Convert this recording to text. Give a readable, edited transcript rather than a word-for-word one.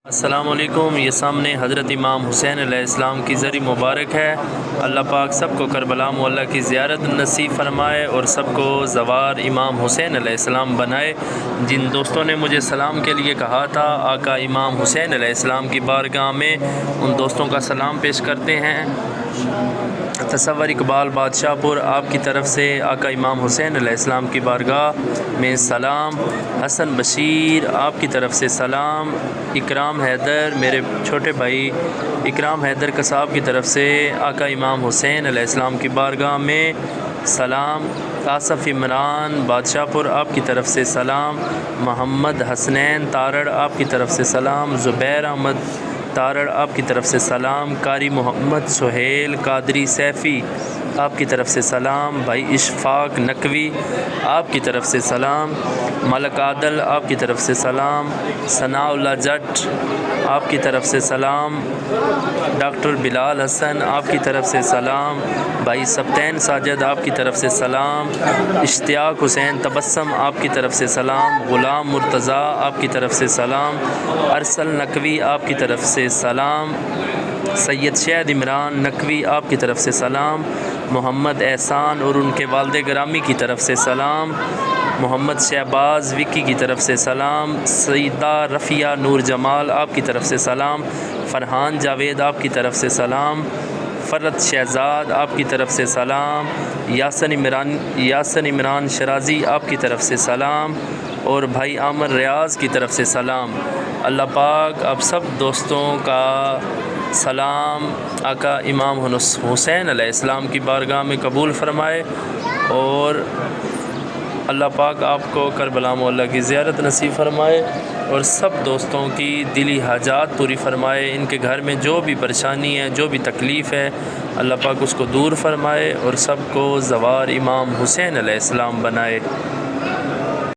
السلام علیکم۔ یہ سامنے حضرت امام حسین علیہ السلام کی زری مبارک ہے۔ اللہ پاک سب کو کربلا معلیٰ کی زیارت نصیب فرمائے اور سب کو زوار امام حسین علیہ السلام بنائے۔ جن دوستوں نے مجھے سلام کے لیے کہا تھا آقا امام حسین علیہ السلام کی بارگاہ میں، ان دوستوں کا سلام پیش کرتے ہیں۔ تصور اقبال بادشاہ پور آپ کی طرف سے آقا امام حسین علیہ السلام کی بارگاہ میں سلام۔ حسن بشیر آپ کی طرف سے سلام۔ اکرام حیدر میرے چھوٹے بھائی اکرام حیدر قصاب کی طرف سے آقا امام حسین علیہ السلام کی بارگاہ میں سلام۔ آصف عمران بادشاہ پور آپ کی طرف سے سلام۔ محمد حسنین تارڑ آپ کی طرف سے سلام۔ زبیر احمد تارڑ آپ کی طرف سے سلام۔ قاری محمد سہیل قادری سیفی آپ کی طرف سے سلام۔ بھائی اشفاق نقوی آپ کی طرف سے سلام۔ ملک عادل آپ کی طرف سے سلام۔ ثناء اللہ جٹ آپ کی طرف سے سلام۔ ڈاکٹر بلال حسن آپ کی طرف سے سلام۔ بھائی سبطین ساجد آپ کی طرف سے سلام۔ اشتیاق حسین تبسم آپ کی طرف سے سلام۔ غلام مرتضیٰ آپ کی طرف سے سلام۔ ارسل نقوی آپ کی طرف سے سلام۔ سید شہد عمران نقوی آپ کی طرف سے سلام۔ محمد احسان اور ان کے والد گرامی کی طرف سے سلام۔ محمد شہباز وکی کی طرف سے سلام۔ سیدہ رفیہ نور جمال آپ کی طرف سے سلام۔ فرحان جاوید آپ کی طرف سے سلام۔ فرد شہزاد آپ کی طرف سے سلام۔ یاسن عمران شرازی آپ کی طرف سے سلام اور بھائی عامر ریاض کی طرف سے سلام۔ اللہ پاک آپ سب دوستوں کا سلام آقا امام حسین علیہ السلام کی بارگاہ میں قبول فرمائے اور اللہ پاک آپ کو کربلا معلیٰ کی زیارت نصیب فرمائے اور سب دوستوں کی دلی حاجات پوری فرمائے۔ ان کے گھر میں جو بھی پریشانی ہے، جو بھی تکلیف ہے، اللہ پاک اس کو دور فرمائے اور سب کو زوار امام حسین علیہ السلام بنائے۔